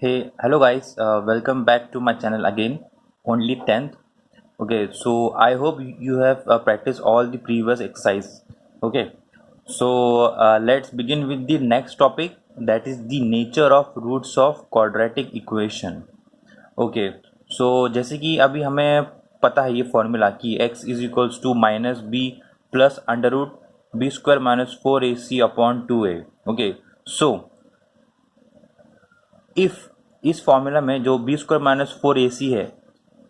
Hey, hello guys, welcome back to my channel again, only 10th. Okay, so I hope you have practiced all the previous exercise. Okay, so let's begin with the next topic, that is the nature of roots of quadratic equation. Okay, so जैसे कि अभी हमें पता है ये formula कि x is equals to minus B plus under root B square minus 4ac upon 2a. Okay, so if इस formula में जो बी स्क्वायर माइनस 4ac है,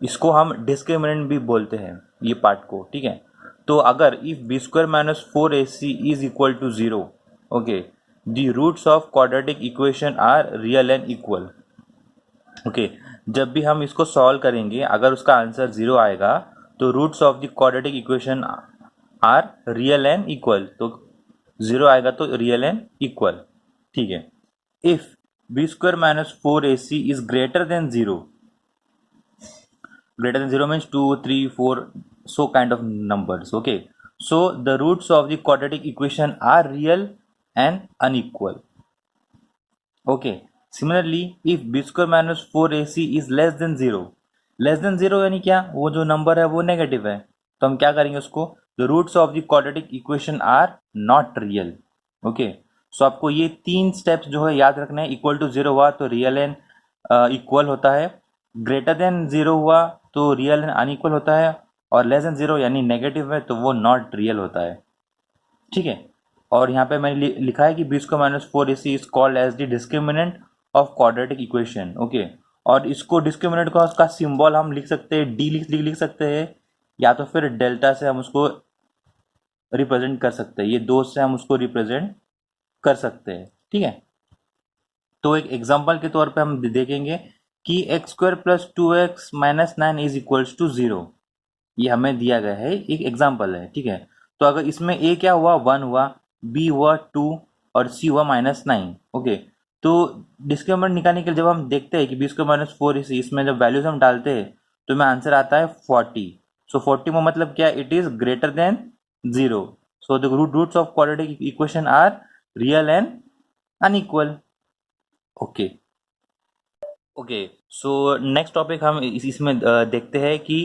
इसको हम डिस्क्रिमिनेंट भी बोलते हैं ये पार्ट को. ठीक है, तो अगर if B square minus 4ac is equal to 0, okay, the roots of quadratic equation are real and equal. Okay, जब भी हम इसको सॉल्व करेंगे अगर उसका आंसर 0 आएगा तो roots of the quadratic equation are real and equal. तो 0 आएगा तो रियल एंड इक्वल. ठीक है, if b square minus 4ac is greater than 0. Greater than 0 means 2, 3, 4, so kind of numbers. Okay, so the roots of the quadratic equation are real and unequal. Okay, similarly if b square minus 4ac is less than 0, less than 0 यानी क्या, वो जो number है वो negative है, तो हम क्या करेंगे उसको, the roots of the quadratic equation are not real. Okay, सो आपको ये 3 स्टेप्स जो है याद रखना है. इक्वल टू 0 हुआ तो रियल एंड इक्वल होता है, ग्रेटर देन 0 हुआ तो रियल एंड अनइक्वल होता है, और लेस देन 0 यानी नेगेटिव है तो वो नॉट रियल होता है. ठीक है, और यहाँ पे मैंने लिखा है कि B square minus 4ac is called as the discriminant of quadratic equation. Okay, और इसको डिस्क्रिमिनेंट का उसका सिंबल हम लिख सकते हैं, डी लिख सकते हैं, या तो फिर डेल्टा से हम उसको रिप्रेजेंट कर सकते हैं. ये दो से हम उसको रिप्रेजेंट कर सकते हैं. ठीक है, तो एक एग्जांपल के तौर पे हम देखेंगे कि X square plus 2x minus 9 is equals to 0. ये हमें दिया गया है, एक एग्जांपल है. ठीक है, तो अगर इसमें a क्या हुआ, 1 हुआ, b हुआ 2 और c हुआ माइनस 9. ओके, तो डिस्क्रिमिनेंट निकालने के लिए जब हम देखते हैं कि बी स्क्वायर माइनस 4 इसमें जब वैल्यूज हम डालते हैं तो हमें आंसर आता है 40. सो 40 में मतलब क्या, it is greater than 0. So the roots of quadratic equation are real and unequal. Okay okay, so next topic हम इसमें देखते हैं कि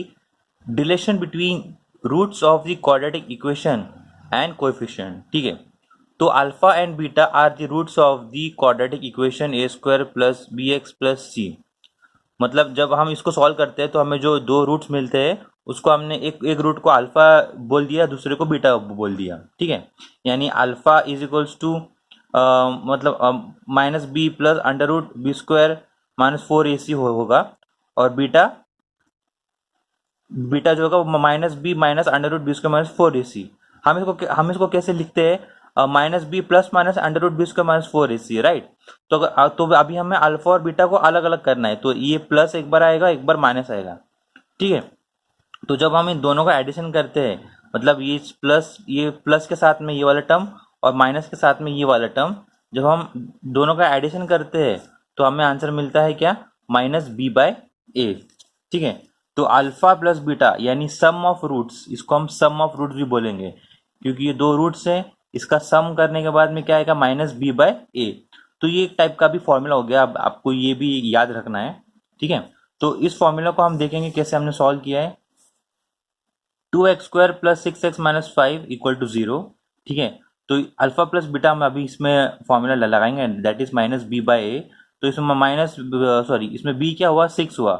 relation between roots of the quadratic equation and coefficient. ठीक है, तो alpha and beta are the roots of the quadratic equation a square plus B x plus c. मतलब जब हम इसको सॉल्व करते हैं तो हमें जो दो रूट्स मिलते हैं उसको हमने एक रूट को अल्फा बोल दिया, दूसरे को बीटा बोल दिया. ठीक है, यानी अल्फा इज इक्वल्स टू मतलब minus B plus under root B square minus 4ac होगा, और बीटा बीटा जो होगा वो minus B minus under root B square minus 4ac. हम इसको कैसे लिखते हैं, minus B plus minus under root B square minus 4ac, right. तो अभी हमें अल्फा और बीटा को अलग अलग करना है, तो ये प्लस एक बार आएगा, एक बार माइनस आएगा. ठीक है, तो जब हम इन दोनों का एडिशन करते हैं, मतलब ये प्लस के साथ में ये वाला टर्म और माइनस के साथ में ये वाला टर्म, जब हम दोनों का एडिशन करते हैं तो हमें आंसर मिलता है क्या, माइनस बी बाय ए. ठीक है, तो अल्फा प्लस बीटा यानी सम ऑफ रूट्स, इसको हम सम ऑफ रूट्स भी बोलेंगे क्योंकि ये दो रूट्स है, इसका सम करने के बाद में क्या आएगा, माइनस बी बाय ए. तो ये एक टाइप का भी फॉर्मूला हो गया, अब आपको ये भी याद रखना है. ठीक है, तो इस फॉर्मूला को हम देखेंगे कैसे हमने सॉल्व किया है. 2x square plus 6x minus 5 equal to 0. ठीक है, तो अल्फा प्लस बीटा हम अभी इसमें फॉर्मूला लगाएंगे, that is minus b by a. तो इसमें इसमें b क्या हुआ, 6 हुआ,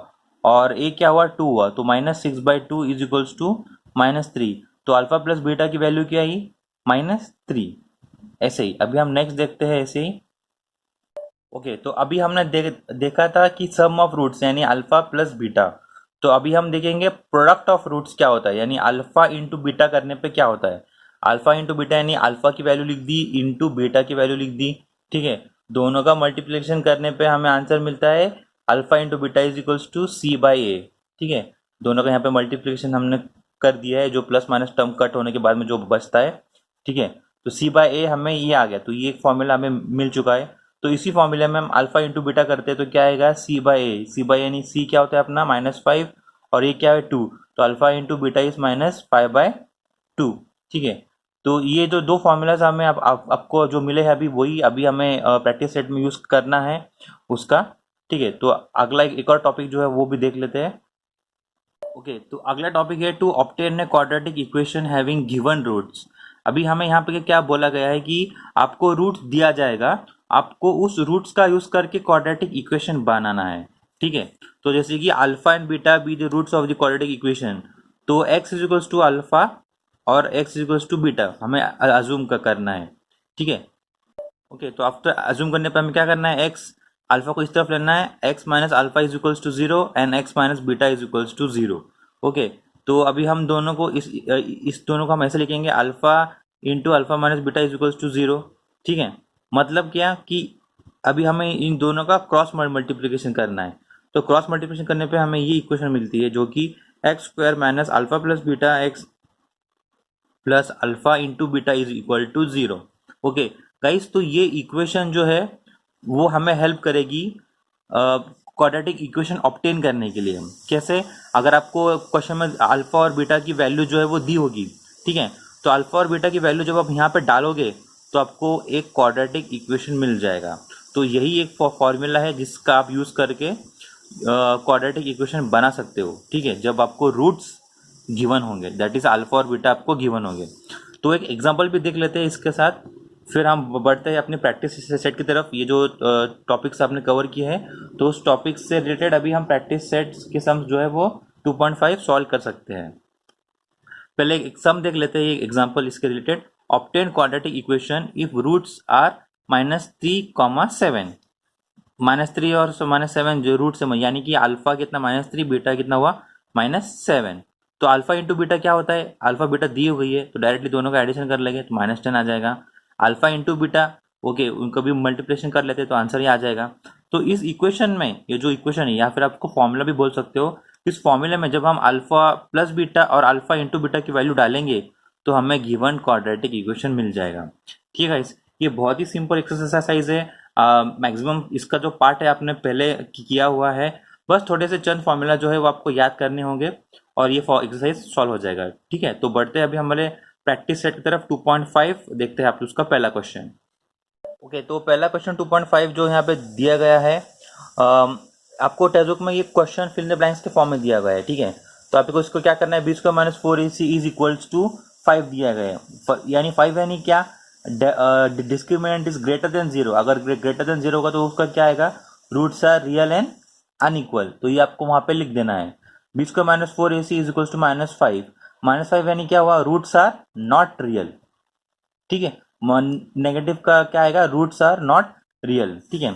और a क्या हुआ, 2 हुआ, तो minus 6 by 2 is equals to minus 3. तो अल्फा प्लस बीटा की वैल्यू क्या आई, माइनस 3. ऐसे ही अभी हम नेक्स्ट देखते हैं ऐसे ही. ओके, तो अभी हमने देखा था कि सम ऑफ रूट्स यानी अल्फा प्लस बीटा. तो अभी हम देखेंगे प्रोडक्ट ऑफ रूट्स क्या होता है, यानी अल्फा इंटू बीटा करने पे क्या होता है. अल्फा इंटू बीटा यानी अल्फा की वैल्यू लिख दी इंटू बीटा की वैल्यू लिख दी. ठीक है, दोनों का मल्टीप्लिकेशन करने पे हमें आंसर मिलता है alpha into beta is equals to c by a. ठीक है, दोनों का यहाँ पे मल्टीप्लिकेशन हमने कर दिया है, जो प्लस माइनस टर्म कट होने के बाद में जो बचता है. ठीक है, तो सी बाई ए हमें ये आ गया, तो ये एक फॉर्मूला हमें मिल चुका है. तो इसी फॉर्मूले में हम अल्फा इंटू बीटा करते हैं तो क्या आएगा, सी बाई ए. सी बाई यानी सी क्या होता है अपना, -5, और ये क्या है, 2. तो अल्फा इंटू बीटा इज -5/2. ठीक है, तो ये जो दो फॉर्मूलाज हमें आपको जो मिले हैं अभी, वही अभी हमें प्रैक्टिस सेट में यूज करना है उसका. ठीक है, तो अगला एक और टॉपिक जो है वो भी देख लेते हैं। ओके, तो अगला टॉपिक है to obtain a quadratic equation having given roots. अभी हमें यहाँ पे क्या बोला गया है कि आपको रूट्स दिया जाएगा, आपको उस रूट्स का यूज करके क्वाड्रेटिक इक्वेशन बनाना है। ठीक है, तो जैसे कि alpha and beta be the roots of the quadratic equation, तो x is equals to alpha और x is equals to beta हमें अज्यूम करना है। ठीक है, ओके, तो आफ्टर अज्यूम करने पर हमें क्या करना है, x अल्फा को इस तरफ लेना है, x minus alpha is equals to zero and x minus beta is equals to zero. Okay, तो अभी हम दोनों को इस दोनों को हम ऐसे लिखेंगे, alpha into alpha minus beta is equals to zero. ठीक है, मतलब क्या कि अभी हमें इन दोनों का क्रॉस मल्टीप्लिकेशन करना है। तो क्रॉस मल्टीप्लिकेशन करने पे हमें ये इक्वेशन मिलती है जो कि X square minus alpha plus beta X plus alpha into beta is equal to zero. Okay guys, तो ये इक्वेशन जो है वो हमें हेल्प करेगी क्वाड्रेटिक इक्वेशन ऑब्टेन करने के लिए। कैसे, अगर आपको क्वेश्चन में अल्फा और बीटा की वैल्यू जो है वो दी होगी, ठीक है, तो अल्फा और बीटा की वैल्यू जब आप यहाँ पे डालोगे तो आपको एक क्वाड्रेटिक इक्वेशन मिल जाएगा। तो यही एक फॉर्मूला है जिसका आप यूज़ करके क्वाड्रेटिक इक्वेशन बना सकते हो। ठीक है, जब आपको रूट्स गिवन होंगे, दैट इज अल्फा और बीटा आपको गिवन होंगे। तो एक एग्जांपल भी देख लेते हैं इसके साथ, फिर हम बढ़ते हैं अपनी प्रैक्टिस सेट की तरफ। ये जो टॉपिक्स आपने कवर किए हैं, तो उस टॉपिक से रिलेटेड अभी हम प्रैक्टिस सेट्स के सम्स जो है वो 2.5 सॉल्व कर सकते हैं। पहले एक सम देख लेते हैं, एक एग्जांपल इसके related. Obtain quadratic equation if roots are -3, 7। -3 और -7 जो रूट्स है, यानी कि अल्फा कितना -3, बीटा कितना हुआ -7। तो अल्फा इंटू बीटा क्या होता है, अल्फा बीटा दी हुई है तो डायरेक्टली दोनों का एडिशन कर लेंगे तो -10 आ जाएगा। अल्फा इंटू बीटा, ओके, उनको भी मल्टीप्लिकेशन कर लेते तो आंसर ही आ जाएगा। तो इस इक्वेशन में, ये जो इक्वेशन है या फिर आपको फॉर्मूला भी बोल सकते हो, इस फॉर्मूले में जब हम अल्फा प्लस बीटा और अल्फा इंटू बीटा की वैल्यू डालेंगे तो हमें गिवन क्वाड्रेटिक इक्वेशन मिल जाएगा। ठीक है, ये बहुत ही सिंपल एक्सरसाइज है। मैक्सिमम इसका जो पार्ट है आपने पहले किया हुआ है, बस थोड़े से चंद फॉर्मूला जो है वो आपको याद करने होंगे और ये एक्सरसाइज सॉल्व हो जाएगा। ठीक है, तो बढ़ते हैं अभी हमारे प्रैक्टिस सेट की तरफ। 2.5 देखते हैं आप उसका पहला क्वेश्चन। ओके, तो पहला क्वेश्चन 2.5 जो यहाँ पे दिया गया है, आपको टेक्स्ट में ये question fill in the blanks के फॉर्म में दिया गया है। ठीक है, तो आपको इसको क्या करना है, B square minus 4ac is equals to 5 दिया गया है, यानी 5 यानी क्या, डिस्क्रिमिनेंट इज ग्रेटर देन 0। अगर ग्रेटर देन 0 होगा तो उसका क्या आएगा, roots are real and unequal. तो ये आपको वहां पे लिख देना है, B square minus 4ac is equals to -5। -5 यानी क्या हुआ, रूट्स आर नॉट रियल। ठीक है, नेगेटिव का क्या आएगा, रूट्स आर नॉट रियल। ठीक है,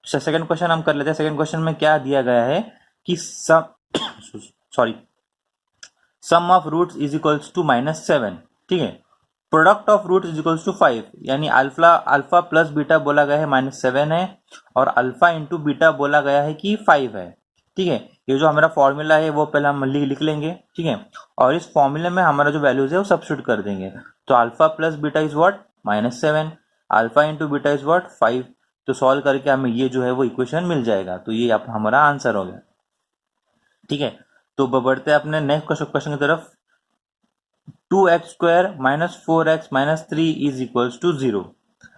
सेकंड क्वेश्चन हम कर लेते हैं। सेकंड क्वेश्चन में क्या दिया गया है कि sum of roots is equals to -7। ठीक है, product of roots is equals to 5, यानी अल्फा प्लस बीटा बोला गया है -7 है और अल्फा इंटू बीटा बोला गया है कि 5 है। ठीक है, ये जो हमारा फॉर्मूला है वो पहले हम लिख लेंगे। ठीक है, और इस फॉर्मूले में हमारा जो वैल्यूज है वो सब्स्टिट्यूट कर देंगे। तो alpha plus beta is what, -7, alpha into beta is what, 5। तो सॉल्व करके हमें ये जो है वो इक्वेशन मिल जाएगा। तो ये हमारा आंसर हो गया। ठीक है, तो बढ़ते हैं अपने नेक्स्ट क्वेश्चन की तरफ। 2x square minus 4x minus 3 is equals to 0।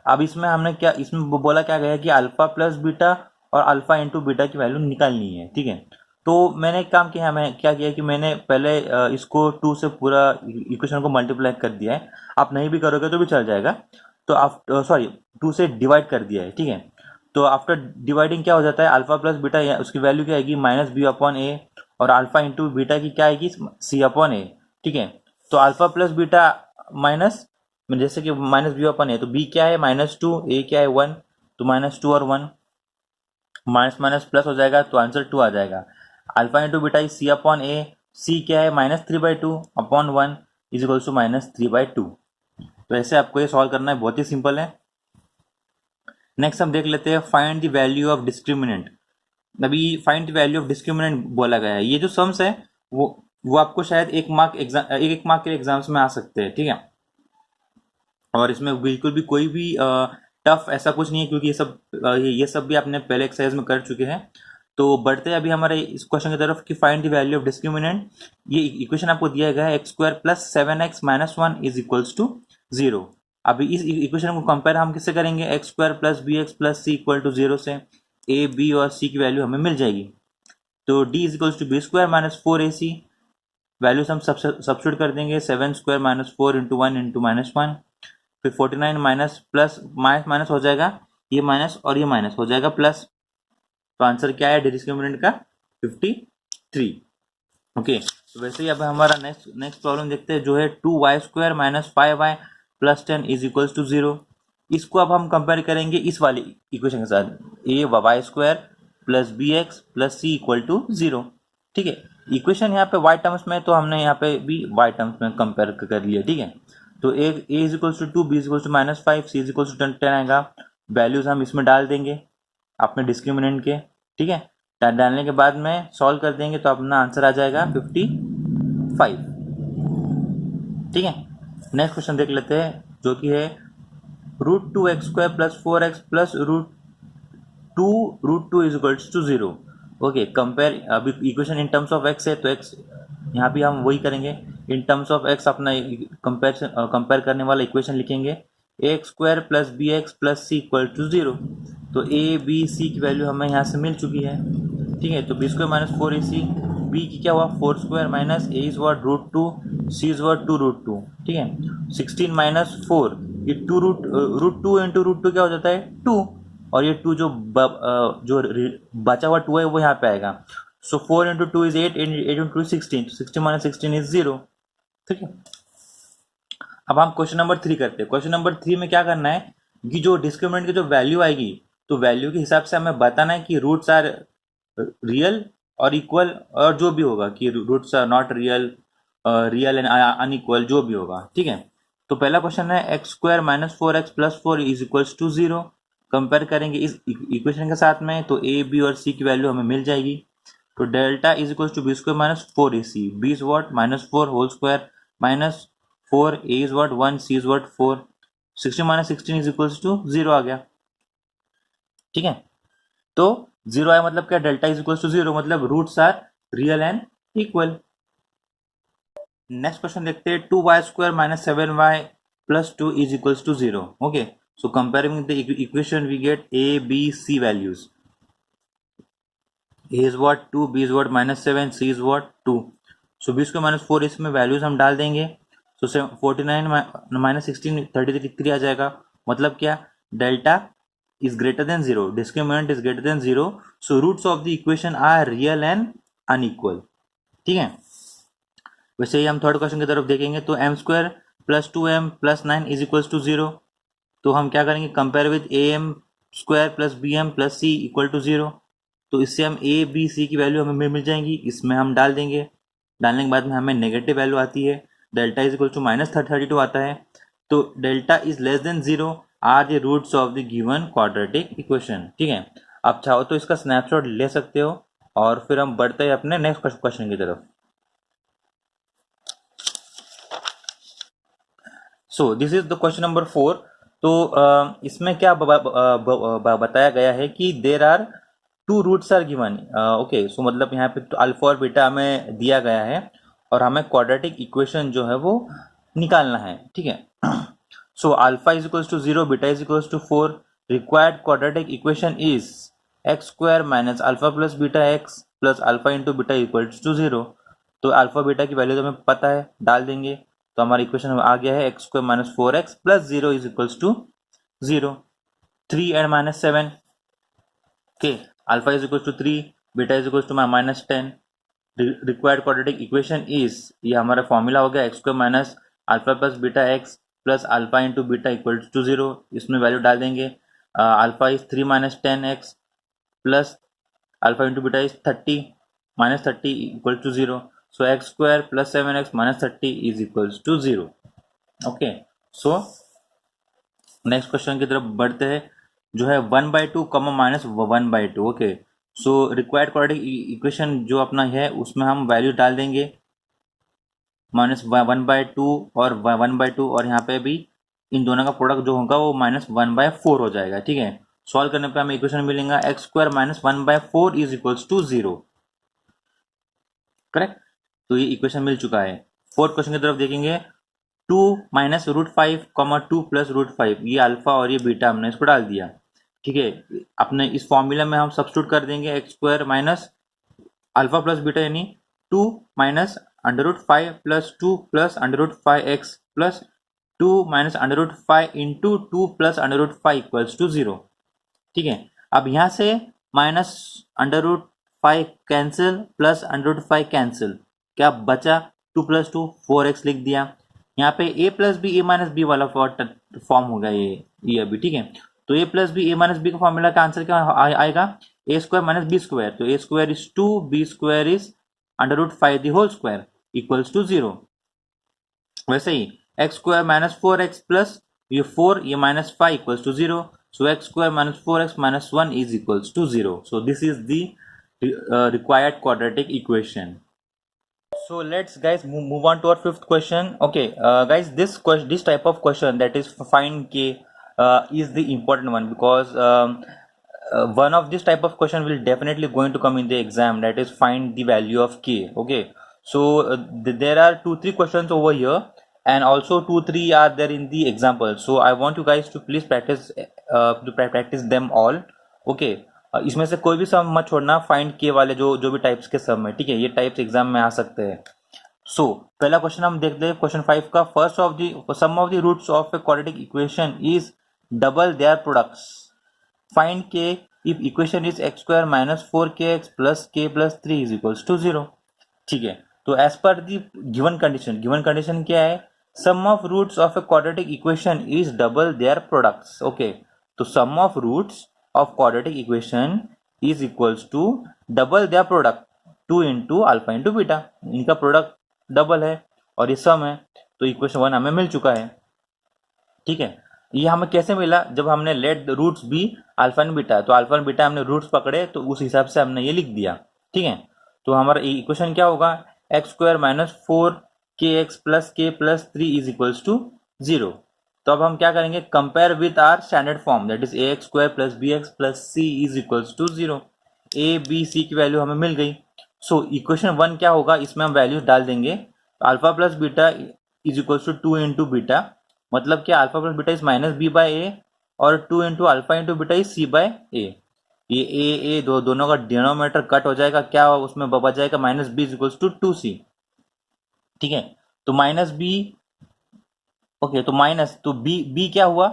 अब इसमें हमने क्या, इसमें बोला क्या गया कि अल्फा प्लस बीटा और अल्फा इंटू बीटा की वैल्यू निकालनी है। ठीक है, तो मैंने एक काम किया, मैं क्या किया कि मैंने पहले इसको 2 से पूरा इक्वेशन को मल्टीप्लाई कर दिया है। आप नहीं भी करोगे तो भी चल जाएगा। तो आप 2 से डिवाइड कर दिया है। ठीक है, तो आफ्टर डिवाइडिंग क्या हो जाता है, अल्फा प्लस बीटा उसकी वैल्यू क्या आएगी, -b/a, और अल्फा इंटू बीटा की क्या आएगी, c/a। ठीक है, तो अल्फा प्लस बीटा माइनस, जैसे कि -b/a, तो b क्या है -2, a क्या है 1, तो -2 और 1 माइनस माइनस प्लस हो जाएगा तो आंसर 2 आ जाएगा। Alpha into beta is c/a, c क्या है -3/2 अपॉन 1 इज इक्वल्स टू -3/2। तो ऐसे आपको ये सॉल्व करना है, बहुत ही सिंपल है। नेक्स्ट हम देख लेते हैं, find the value of discriminant. अभी find the value of discriminant बोला गया है। ये जो सम्स है वो आपको शायद एक मार्क के एग्जाम्स में आ सकते हैं। ठीक है, और इसमें बिल्कुल भी कोई भी टफ ऐसा कुछ नहीं है, क्योंकि ये सब भी आपने पहले एक्सरसाइज में कर चुके हैं। तो बढ़ते हैं अभी हमारे इस क्वेश्चन की तरफ कि find the value of discriminant. ये इक्वेशन आपको दिया गया है, x square plus 7x minus 1 is equals to 0। अभी इस इक्वेशन को कंपेयर हम किससे करेंगे, x square plus bx plus c equal to 0 से। ए बी और सी की वैल्यू हमें मिल जाएगी। तो D is equals to B square minus 4ac, values हम सब्स्टिट्यूट कर देंगे, 7 स्क्वायर माइनस 4 इंटू 1 इंटू -1, फिर 49 माइनस प्लस माइनस माइनस हो जाएगा, ये माइनस और ये माइनस हो जाएगा प्लस। तो आंसर क्या है डिस्क्रिमिनेंट का? 53। ओके, तो वैसे ही अब हमारा नेक्स्ट प्रॉब्लम देखते हैं, जो है 2y square minus 5y plus 10 is equals to 0। इसको अब हम कंपेयर करेंगे इस वाली इक्वेशन के साथ, a y square plus B x plus c equal to 0। ठीक है, इक्वेशन यहाँ पे वाई टर्म्स में, तो हमने यहाँ पे भी वाई टर्म्स में कंपेयर कर लिया। ठीक है, तो a is equals to 2, b is equals to -5, c is equals to 10 आएगा। वैल्यूज हम इसमें डाल देंगे अपने डिस्क्रिमिनेंट के। ठीक है, डालने के बाद में सॉल्व कर देंगे तो अपना आंसर आ जाएगा 55। ठीक है, नेक्स्ट क्वेश्चन देख लेते हैं, जो कि है √2x square plus 4x plus √2 is equals to 0। Okay, compare, अभी equation in terms of x है तो x यहाँ भी हम वही करेंगे, इन टर्म्स ऑफ x अपना कंपेयर करने वाला इक्वेशन लिखेंगे, ax square plus B x plus c equal to 0। तो a b c की वैल्यू हमें यहाँ से मिल चुकी है। ठीक है, तो B square minus 4ac, B की क्या हुआ 4 square minus A is word √2, C is word 2√2। ठीक है, 16 माइनस 4, ये √2 इंटू √2 क्या हो जाता है 2, और ये 2 जो बचा हुआ 2 है वो यहाँ पे आएगा। सो 4 into 2 is 8, 8 into 16, 16 minus 16 is 0। ठीक है, अब हम क्वेश्चन नंबर 3 करते हैं। क्वेश्चन नंबर 3 में क्या करना है कि जो डिस्क्रिमिनेंट की जो वैल्यू आएगी, तो वैल्यू के हिसाब से हमें बताना है कि रूट्स आर रियल और इक्वल, और जो भी होगा कि roots are not real, real and unequal, जो भी होगा। ठीक है, तो पहला क्वेश्चन है X square minus 4x plus 4 is equals to 0। Compare करेंगे इस इक्वेशन के साथ में, तो ए बी और सी की वैल्यू हमें मिल जाएगी। तो delta is equals to B square minus 4ac, B is what -4 whole square minus 4, a is what 1, c is what 4, 16 minus 16 is equals to 0 आ गया। ठीक है, तो 0 आया मतलब क्या, डेल्टा इज इक्वल्स टू 0, मतलब roots are real and equal. Next question देखते हैं, 2y square minus 7y plus 2 is equals to 0। Okay, so comparing the equation we get a b c values, a is what 2, b is what -7, c is what 2। So b square minus 4, इसमें values हम डाल देंगे, तो 49 minus 16 33 आ जाएगा। मतलब क्या, delta is greater than 0, discriminant is greater than 0, so roots of the equation are real and unequal. ठीक है, वैसे ही हम थर्ड क्वेश्चन की तरफ देखेंगे, तो m square plus 2m plus 9 is equals to 0। तो हम क्या करेंगे, compare with am square plus bm plus c equal to 0। तो इससे हम a b c की वैल्यू हमें मिल जाएंगी, इसमें हम डाल देंगे। डालने के बाद में हमें नेगेटिव वैल्यू आती है, डेल्टा इज इक्वल टू -32 आता है। तो delta is less than 0 are the roots of the given quadratic equation. ठीक है, आप चाहो तो इसका स्नैपशॉट ले सकते हो, और फिर हम बढ़ते हैं अपने नेक्स्ट क्वेश्चन की तरफ। So this is the question number 4। तो इसमें क्या बताया गया है कि there are 2 roots are given. Okay, so मतलब यहाँ पे तो अल्फा और बीटा हमें दिया गया है, और हमें क्वाड्रेटिक इक्वेशन जो है वो निकालना है। ठीक है, so alpha is equals to 0, beta is equals to 4, required quadratic equation is x square minus alpha plus beta X plus alpha into beta equals to 0। तो अल्फा बीटा की वैल्यू तो हमें पता है, डाल देंगे, तो हमारा इक्वेशन आ गया है X square minus 4x plus 0 is equals to 0, 3 and -7। Okay, alpha is equals to 3, beta is equals to -10। Required quadratic equation is, ये हमारा फॉर्मूला हो गया X square minus alpha plus beta X plus alpha into beta equals to 0। इसमें value डाल देंगे, alpha is 3 -10x plus alpha into beta is 30 -30 equal to 0। So x square plus 7x minus 30 is equals to 0. Okay, so next question की तरफ बढ़ते हैं, जो है 1/2 comma minus 1/2। Okay, so required quadratic equation जो अपना है उसमें हम वैल्यू डाल देंगे, -1/2 और 1/2, और यहाँ पे भी इन दोनों का प्रोडक्ट जो होगा वो -1/4 हो जाएगा। ठीक है, सॉल्व करने पे हमें इक्वेशन मिलेगा X square minus 1/4 is equals to 0। Correct, तो ये इक्वेशन मिल चुका है। फोर्थ क्वेश्चन की तरफ देखेंगे, 2 माइनस √5 कॉमा 2 प्लस √5, ये अल्फा और ये बीटा हमने इसको डाल दिया। ठीक है, अपने इस फॉर्मूला में हम सब्स्टिट्यूट कर देंगे X square minus alpha plus beta यानी 2 minus under root 5 plus 2 plus under root 5 X plus 2 minus under root 5 into 2 plus under root 5 equals to 0। ठीक है, अब यहाँ से minus under root 5 cancel plus under root 5 cancel, क्या बचा 2 plus 2 4x लिख दिया। यहाँ पे a plus b a minus b वाला फॉर्म होगा ये अभी। ठीक है, तो a plus b a minus b का फॉर्मूला का आंसर क्या आएगा, a square minus b square, तो a square is 2 b square is under root 5 the whole square equals to 0। वैसे ही x square minus 4x plus ये 4 ये minus 5 equals to 0, so x square minus 4x minus 1 is equals to 0. So this is the required quadratic equation. So let's guys move on to our fifth question. Okay, guys, this type of question, that is find k, is the important one, because one of this type of question will definitely going to come in the exam, that is find the value of k. Okay, so there are 2-3 questions over here, and also 2-3 are there in the example, so I want you guys to please practice them all. Okay, इसमें से कोई भी सम मत छोड़ना, find के वाले जो भी टाइप्स के सम है। ठीक है, ये टाइप्स एग्जाम में आ सकते हैं। सो पहला क्वेश्चन हम देखते हैं, क्वेश्चन 5 का। First of the sum of the roots of a quadratic equation is double their products, find k if equation is x square minus 4kx plus k plus 3 is equals to 0। ठीक है, तो as per the given condition क्या है, sum of roots of a quadratic equation is double their products. Okay, तो sum of roots of quadratic equation is equals to double their product 2 into alpha into beta, इनका product double है और ये सम है, तो equation 1 हमें मिल चुका है। ठीक है, ये हमें कैसे मिला, जब हमने let roots be alpha and beta, तो अल्फा एंड बीटा हमने रूट्स पकड़े तो उस हिसाब से हमने ये लिख दिया। ठीक है, तो हमारा इक्वेशन क्या होगा, X square minus 4kx plus k plus 3 is equals to 0। तो अब हम क्या करेंगे, compare with our standard form, that is A X square plus B x plus C is equals to 0। A B C की value हमें मिल गई। सो equation 1 क्या होगा, इसमें हम वैल्यूज डाल देंगे। Alpha plus beta is equals to 2 into beta, मतलब क्या, alpha plus beta is minus b by a और 2 into alpha into beta is c by a. ये ए दोनों का डिनोमिनेटर कट हो जाएगा, क्या उसमें बच जाएगा, minus B is equals to 2c। ठीक है, तो माइनस बी, ओके, तो माइनस, तो बी क्या हुआ,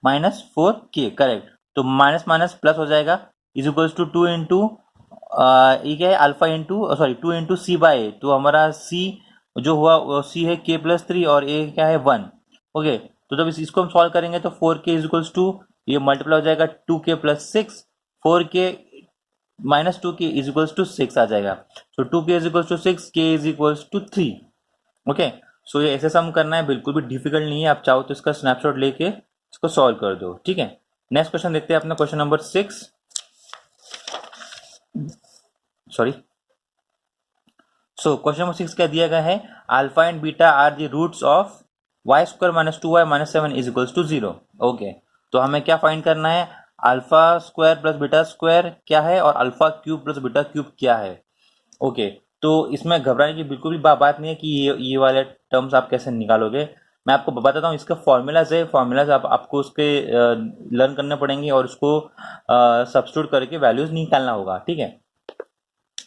माइनस 4k, करेक्ट। तो माइनस माइनस प्लस हो जाएगा, इज इक्वल्स टू 2 इंटू ये क्या है, alpha into sorry 2 into C by a, तो हमारा सी जो हुआ सी है k प्लस 3 और ए क्या है 1। ओके, तो जब इसको हम सॉल्व करेंगे तो 4k इज इक्वल्स टू, ये मल्टीप्लाई हो जाएगा 2k plus 6, 4k minus 2k is equals to 6 आ जाएगा। तो 2k is equals to 6, k is equals to 3। Okay, so ये ऐसे सम करना है, बिल्कुल भी डिफिकल्ट नहीं है, आप चाहो तो इसका स्नैपशॉट लेके इसको सॉल्व कर दो। ठीक है, नेक्स्ट क्वेश्चन देखते हैं अपना, question number 6, sorry. So question number 6 क्या दिया गया है, alpha and beta are the roots of Y square minus 2y minus 7 is equals to 0। Okay, तो हमें क्या फाइंड करना है, alpha square plus beta square क्या है और alpha cube plus beta cube क्या है। ओके, तो इसमें घबराने की बिल्कुल भी बात नहीं है कि ये वाले टर्म्स आप कैसे निकालोगे। मैं आपको बताता हूँ, इसका फॉर्मूलाज है, फॉर्मूलाज आपको उसके लर्न करने पड़ेंगे और उसको सब्स्टिट्यूट करके वैल्यूज निकालना होगा। ठीक है,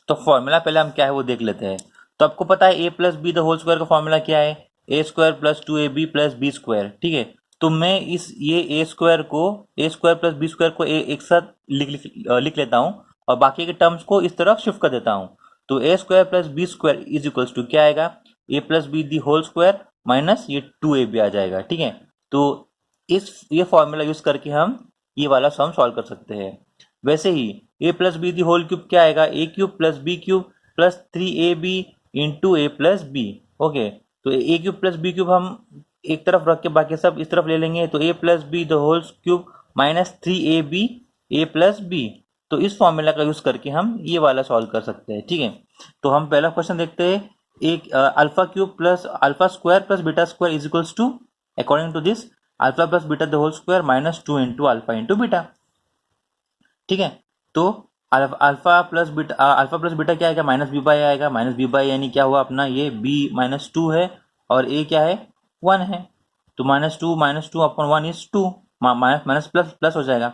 तो फॉर्मूला पहले हम क्या है वो देख लेते हैं। तो आपको पता है a plus b the whole square का फॉर्मूला क्या है, a square plus 2ab plus b square. ठीक है, तो मैं ये a square plus b square को एक साथ लिख लेता हूँ और बाकी के टर्म्स को इस तरफ शिफ्ट कर देता हूँ। तो a square plus b square is equals to क्या आएगा, a plus b the whole square minus ये 2ab आ जाएगा। ठीक है, तो ये फॉर्मूला यूज करके हम ये वाला सम सॉल्व कर सकते हैं। वैसे ही a plus b the whole cube क्या आएगा, a cube plus b cube plus 3ab into a plus b. Okay, तो a cube plus b cube हम एक तरफ रख के बाकी सब इस तरफ ले लेंगे, तो a plus b the whole cube minus 3ab a plus b. तो इस फॉर्मूला का यूज करके हम ये वाला सॉल्व कर सकते हैं। ठीक है, तो हम पहला क्वेश्चन देखते हैं, एक alpha cube plus alpha square plus beta square is equals to, according to this, alpha plus beta the whole square minus 2 into alpha into beta. ठीक है, तो अल्फा प्लस बीटा क्या आएगा, माइनस बी बाई आएगा, minus B by यानी क्या हुआ अपना, ये बी माइनस 2 है और ए क्या है 1 है। तो -2 upon 1 is 2, minus plus plus हो जाएगा,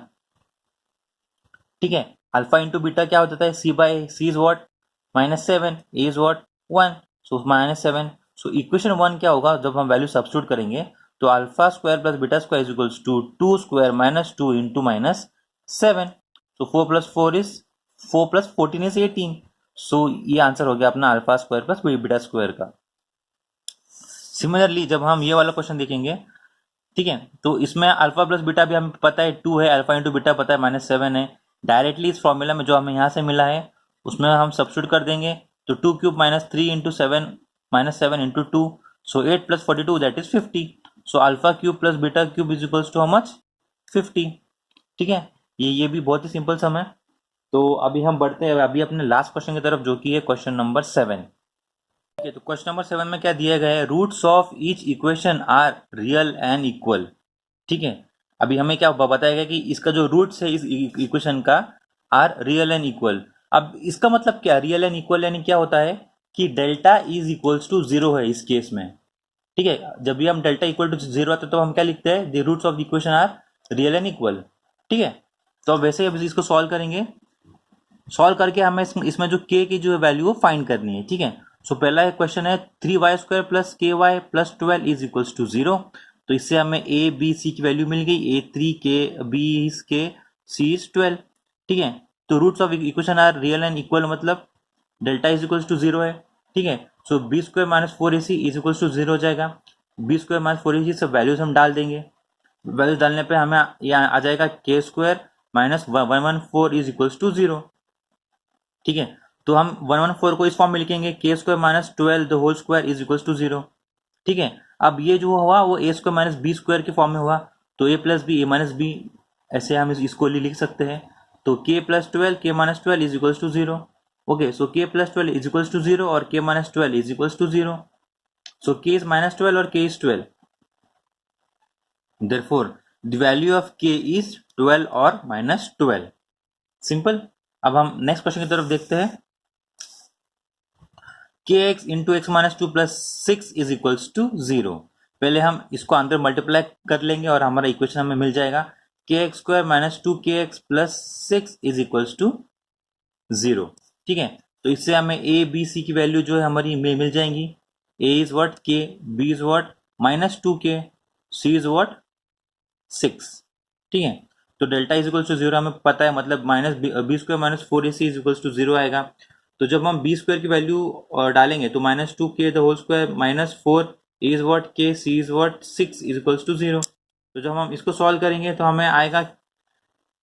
ठीक है। अल्फा इंटू बीटा क्या हो जाता है, C/C is what, -7, A is what 1, so -7। So equation 1 क्या होगा, जब हम वैल्यू सब्स्टिट्यूट करेंगे तो alpha square plus beta square is equals to 2 square -2 into -7, so 4 plus 14 is 18। So ये आंसर हो गया अपना alpha square plus beta square का। सिमिलरली जब हम ये वाला क्वेश्चन देखेंगे, ठीक है, तो इसमें अल्फा प्लस बीटा भी हमें पता है 2 है, अल्फा इंटू बीटा पता है -7 है। डायरेक्टली इस फॉर्मूला में जो हमें यहाँ से मिला है उसमें हम सब्स्टिट्यूट कर देंगे, तो 2 cube -3 into 7 -7 into 2, so 8 plus 42 that is 50। So alpha cube plus beta cube is equals to how much, 50, ठीक है। ये भी बहुत ही सिंपल सम है। तो अभी हम बढ़ते हैं अभी अपने लास्ट क्वेश्चन की तरफ, जो कि है क्वेश्चन नंबर 7। ठीक है, तो क्वेश्चन नंबर 7 में क्या दिया गया है, roots of each equation are real and equal, ठीक है। अभी हमें क्या बताया गया कि इसका जो रूट्स है इस इक्वेशन का आर रियल एंड इक्वल। अब इसका मतलब क्या, रियल एंड इक्वल यानी क्या होता है कि डेल्टा इज इक्वल्स टू 0 है इस केस में, ठीक है। जब भी हम डेल्टा इक्वल टू 0 आता है तो हम क्या लिखते हैं, the roots of the equation are real and equal, ठीक है। तो अब वैसे ही इसको सॉल्व करेंगे, सॉल्व करके हमें इसमें जो k की जो वैल्यू वो फाइंड करनी है, ठीक है। सो पहला क्वेश्चन है 3y² plus KY plus 12 is equals to 0। तो इससे हमें a b c की वैल्यू मिल गई, a 3 k b is k c is 12, ठीक है। तो roots of equation are real and equal, मतलब डेल्टा इज इक्वल्स टू 0 है, ठीक है। So b² minus 4ac is equals to 0 हो जाएगा, b² माइनस 4ac सब वैल्यूज हम डाल देंगे, वैल्यूज डालने पे हमें यहाँ आ जाएगा k² minus 114 is equals to 0, ठीक है। तो हम 114 को इस फॉर्म में लिखेंगे, k² minus 12 the whole square is equals to 0, ठीक है। अब ये जो हुआ वो a² माइनस b² के फॉर्म में हुआ, तो a plus B a minus B, ऐसे हम इसको लिख सकते हैं। तो k plus 12 k minus 12 is equals to 0, okay. So k plus 12 is equals to 0 और k minus 12 is equals to 0, so k is minus 12 और k is 12, therefore the value of k is 12 और minus 12, simple. अब हम next question की तरफ देखते हैं, kx into x minus 2 plus 6 is equals to 0। पहले हम इसको अंदर मल्टीप्लाई कर लेंगे और हमारा इक्वेशन हमें मिल जाएगा, kx² minus 2kx plus 6 is equals to 0, ठीक है। तो इससे हमें a b c की वैल्यू जो है हमारी मिल जाएंगी, a is what k, b is what minus 2k, c is what 6, ठीक है। तो डेल्टा इज इक्वल्स टू 0 हमें पता है, मतलब minus b² minus 4ac is equals to 0 आएगा। तो जब हम b² की वैल्यू डालेंगे तो -2k the whole square minus 4 is what k, c is what 6 is equals to 0। तो जब हम इसको सॉल्व करेंगे तो हमें आएगा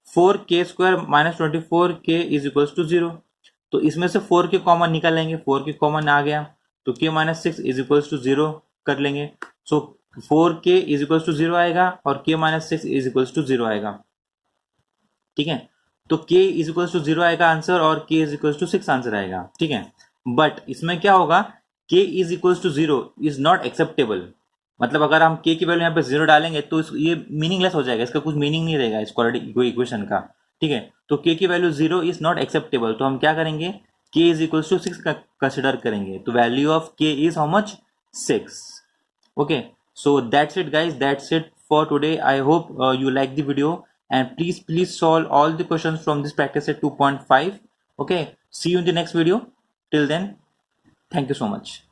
4k² minus 24k is equals to 0। तो इसमें से 4 के कॉमन निकालेंगे, 4 के कॉमन आ गया, तो k minus 6 is equals to 0 कर लेंगे। सो 4k इज इक्वल्स टू 0 आएगा और k minus 6 is equals to 0 आएगा, ठीक है। तो k इज इक्वल्स टू 0 आएगा आंसर और k is equals to 6 answer आएगा, ठीक है। बट इसमें क्या होगा, k is equals to 0 is not acceptable, मतलब अगर हम k की वैल्यू यहाँ पे 0 डालेंगे तो ये मीनिंगलेस हो जाएगा, इसका कुछ मीनिंग नहीं रहेगा इस क्वाड्रेटिक इक्वेशन का, ठीक है। तो k की वैल्यू 0 इज नॉट एक्सेप्टेबल, तो हम क्या करेंगे, k is equals to 6 consider करेंगे, तो value of k is how much, 6, okay. So that's it guys, that's it for today. I hope you like the video, and please solve all the questions from this practice set 2.5, okay. See you in the next video. Till then, thank you so much.